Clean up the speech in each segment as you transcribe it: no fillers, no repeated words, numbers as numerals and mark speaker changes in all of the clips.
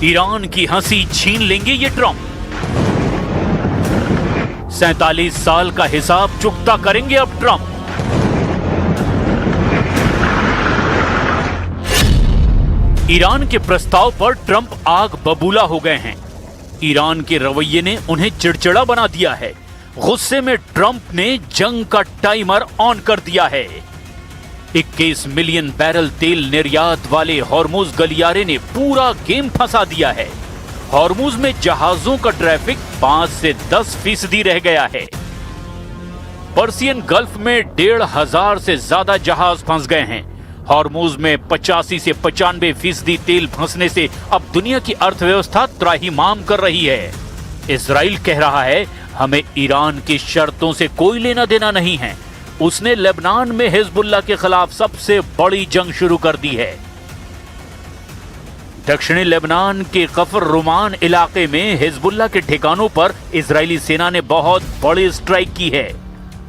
Speaker 1: Iran की हंसी छीन लेंगे ये ट्रंप। 47 साल का हिसाब चुकता करेंगे अब ट्रंप। ईरान के प्रस्ताव पर ट्रंप आग बबूला हो गए हैं। ईरान के रवैये ने उन्हें चिड़चिड़ा बना दिया है। गुस्से में ट्रंप ने जंग का टाइमर ऑन कर दिया है। 21 मिलियन बैरल तेल निर्यात वाले हॉर्मुज गलियारे ने पूरा गेम फंसा दिया है। हॉर्मुज में जहाजों का ट्रैफिक 5 से 10% रह गया है। पर्सियन गल्फ में 1,500 से ज्यादा जहाज फंस गए हैं। हॉर्मुज में 85 से 95% तेल फंसने से अब दुनिया की अर्थव्यवस्था त्राहिमाम कर रही है। इजराइल कह रहा है, हमें ईरान की शर्तों से कोई लेना देना नहीं है। उसने लेबनान में हिजबुल्लाह के खिलाफ सबसे बड़ी जंग शुरू कर दी है। दक्षिणी लेबनान के कफर रुमान इलाके में हिजबुल्लाह के ठिकानों पर इजरायली सेना ने बहुत बड़ी स्ट्राइक की है।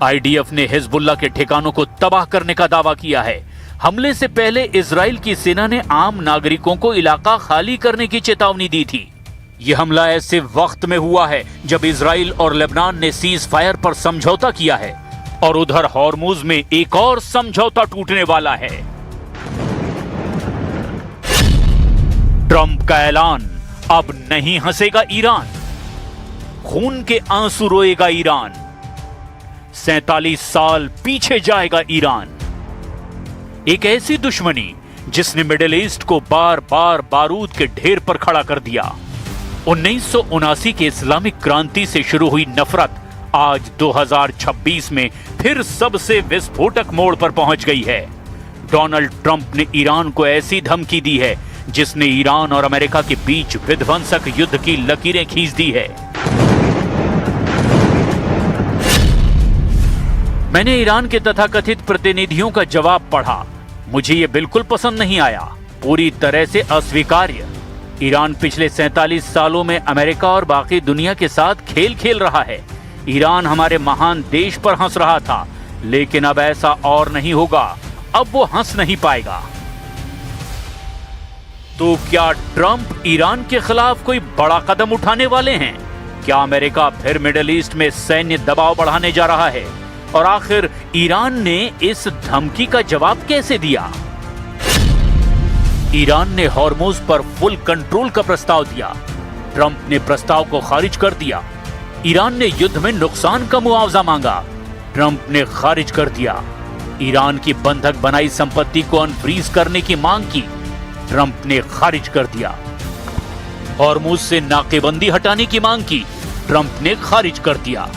Speaker 1: आईडीएफ ने हिजबुल्लाह के ठिकानों को तबाह करने का दावा किया है। हमले से पहले इजराइल की सेना ने आम नागरिकों को इलाका खाली करने की चेतावनी दी थी। यह हमला ऐसे वक्त में हुआ है जब इजराइल और लेबनान ने सीज फायर पर समझौता किया है और उधर हॉर्मुज में एक और समझौता टूटने वाला है। ट्रंप का ऐलान, अब नहीं हंसेगा ईरान। खून के आंसू रोएगा ईरान। 47 साल पीछे जाएगा ईरान। एक ऐसी दुश्मनी जिसने मिडिल ईस्ट को बार बार बारूद के ढेर पर खड़ा कर दिया। 1979 के इस्लामिक क्रांति से शुरू हुई नफरत आज 2026 में फिर सबसे विस्फोटक मोड़ पर पहुंच गई है। डोनाल्ड ट्रंप ने ईरान को ऐसी धमकी दी है जिसने ईरान और अमेरिका के बीच विध्वंसक युद्ध की लकीरें खींच दी है। मैंने ईरान के तथाकथित प्रतिनिधियों का जवाब पढ़ा। मुझे यह बिल्कुल पसंद नहीं आया, पूरी तरह से अस्वीकार्य। ईरान पिछले 47 सालों में अमेरिका और बाकी दुनिया के साथ खेल खेल रहा है। ईरान हमारे महान देश पर हंस रहा था, लेकिन अब ऐसा और नहीं होगा। अब वो हंस नहीं पाएगा। तो क्या ट्रंप ईरान के खिलाफ कोई बड़ा कदम उठाने वाले हैं? क्या अमेरिका फिर मिडिल ईस्ट में सैन्य दबाव बढ़ाने जा रहा है? और आखिर ईरान ने इस धमकी का जवाब कैसे दिया? ईरान ने हॉर्मुज पर फुल कंट्रोल का प्रस्ताव दिया। ट्रंप ने प्रस्ताव को खारिज कर दिया। ईरान ने युद्ध में नुकसान का मुआवजा मांगा। ट्रंप ने खारिज कर दिया। ईरान की बंधक बनाई संपत्ति को अनफ्रीज करने की मांग की। ट्रंप ने खारिज कर दिया। हॉर्मुज से नाकेबंदी हटाने की मांग की। ट्रंप ने खारिज कर दिया।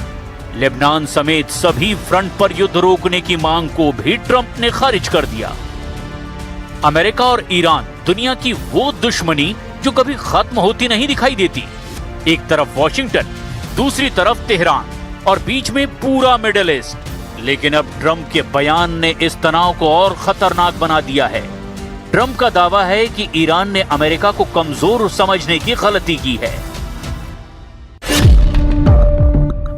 Speaker 1: लेबनान समेत सभी फ्रंट पर युद्ध रोकने की मांग को भी ट्रंप ने खारिज कर दिया। अमेरिका और ईरान दुनिया की वो दुश्मनी जो कभी खत्म होती नहीं दिखाई देती। एक तरफ वॉशिंगटन, दूसरी तरफ तेहरान और बीच में पूरा मिडिल ईस्ट। लेकिन अब ट्रंप के बयान ने इस तनाव को और खतरनाक बना दिया है। ट्रंप का दावा है कि ईरान ने अमेरिका को कमजोर समझने की गलती की है।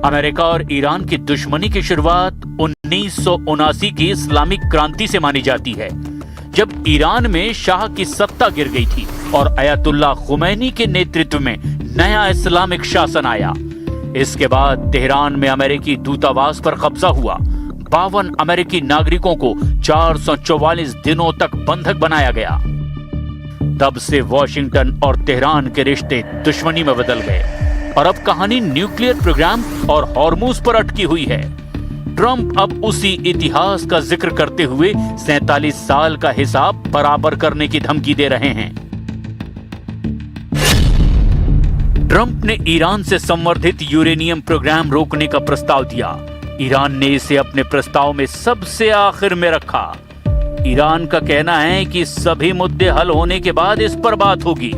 Speaker 1: अमेरिका और ईरान की दुश्मनी की शुरुआत 1979 की इस्लामिक क्रांति से मानी जाती है, जब ईरान में शाह की सत्ता गिर गई थी और अयतुल्लाह खुमैनी के नेतृत्व में नया इस्लामिक शासन आया। इसके बाद तेहरान में अमेरिकी दूतावास पर कब्जा हुआ। 52 अमेरिकी नागरिकों को 444 दिनों तक बंधक बनाया गया। तब से वॉशिंगटन और तेहरान के रिश्ते दुश्मनी में बदल गए और अब कहानी न्यूक्लियर प्रोग्राम और हॉर्मुज पर अटकी हुई है। ट्रंप अब उसी इतिहास का जिक्र करते हुए 47 साल का हिसाब बराबर करने की धमकी दे रहे हैं। ट्रंप ने ईरान से संवर्धित यूरेनियम प्रोग्राम रोकने का प्रस्ताव दिया। ईरान ने इसे अपने प्रस्ताव में सबसे आखिर में रखा। ईरान का कहना है कि सभी मुद्दे हल होने के बाद इस पर बात होगी,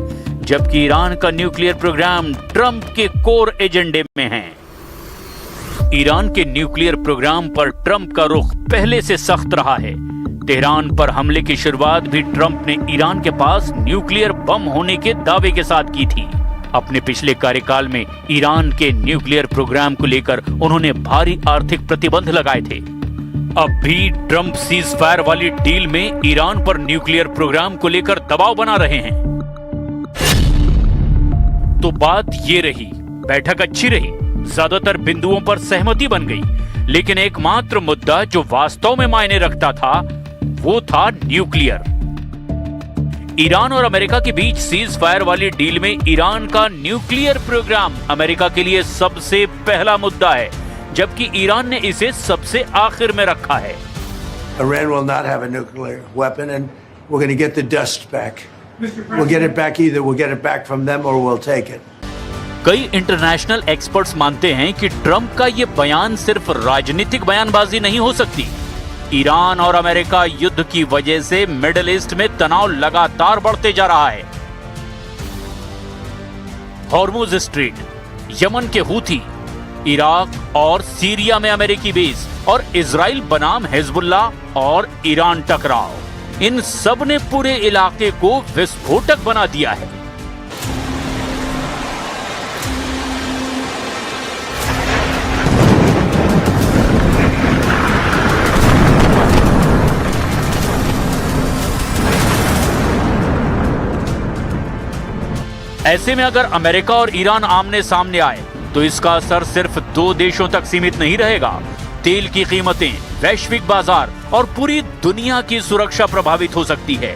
Speaker 1: जबकि ईरान का न्यूक्लियर प्रोग्राम ट्रंप के कोर एजेंडे में है। ईरान के न्यूक्लियर प्रोग्राम पर ट्रंप का रुख पहले से सख्त रहा है। तेहरान पर हमले की शुरुआत भी ट्रंप ने ईरान के पास न्यूक्लियर बम होने के दावे के साथ की थी। अपने पिछले कार्यकाल में ईरान के न्यूक्लियर प्रोग्राम को लेकर उन्होंने भारी आर्थिक प्रतिबंध लगाए थे। अब भी ट्रंप सीज फायर वाली डील में ईरान पर न्यूक्लियर प्रोग्राम को लेकर दबाव बना रहे हैं। तो बात ये रही, बैठक अच्छी रही, ज्यादातर बिंदुओं पर सहमति बन गई, लेकिन एकमात्र मुद्दा जो वास्तव में मायने रखता था वो था न्यूक्लियर। ईरान और अमेरिका के बीच सीज फायर वाली डील में ईरान का न्यूक्लियर प्रोग्राम अमेरिका के लिए सबसे पहला मुद्दा है, जबकि ईरान ने इसे सबसे आखिर में रखा है।
Speaker 2: Iran will not have a nuclear weapon and we're going to get the dust back. We'll get it back either we'll get it back from them or we'll take it.
Speaker 1: कई international experts मानते हैं कि Trump का ये बयान सिर्फ राजनीतिक बयानबाजी नहीं हो सकती। ईरान और अमेरिका युद्ध की वजह से मिडिल ईस्ट में तनाव लगातार बढ़ते जा रहा है। हॉर्मुज स्ट्रेट, यमन के हूथी, इराक और सीरिया में अमेरिकी बेस और इजराइल बनाम हिजबुल्लाह और ईरान टकराव, इन सब ने पूरे इलाके को विस्फोटक बना दिया है। ऐसे में अगर अमेरिका और ईरान आमने सामने आए तो इसका असर सिर्फ दो देशों तक सीमित नहीं रहेगा। तेल की कीमतें, वैश्विक बाजार और पूरी दुनिया की सुरक्षा प्रभावित हो सकती है।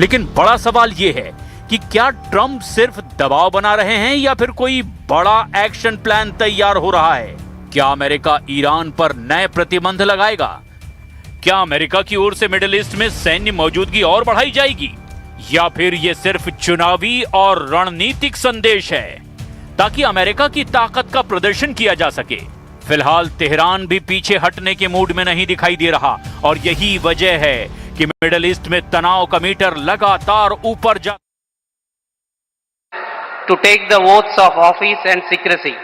Speaker 1: लेकिन बड़ा सवाल यह है कि क्या ट्रंप सिर्फ दबाव बना रहे हैं या फिर कोई बड़ा एक्शन प्लान तैयार हो रहा है? क्या अमेरिका ईरान पर नए प्रतिबंध लगाएगा? क्या अमेरिका की ओर से मिडिल ईस्ट में सैन्य मौजूदगी और बढ़ाई जाएगी, या फिर यह सिर्फ चुनावी और रणनीतिक संदेश है ताकि अमेरिका की ताकत का प्रदर्शन किया जा सके? फिलहाल तेहरान भी पीछे हटने के मूड में नहीं दिखाई दे रहा और यही वजह है कि मिडिल ईस्ट में तनाव का मीटर लगातार ऊपर जा।
Speaker 3: To take the oaths of office and secrecy.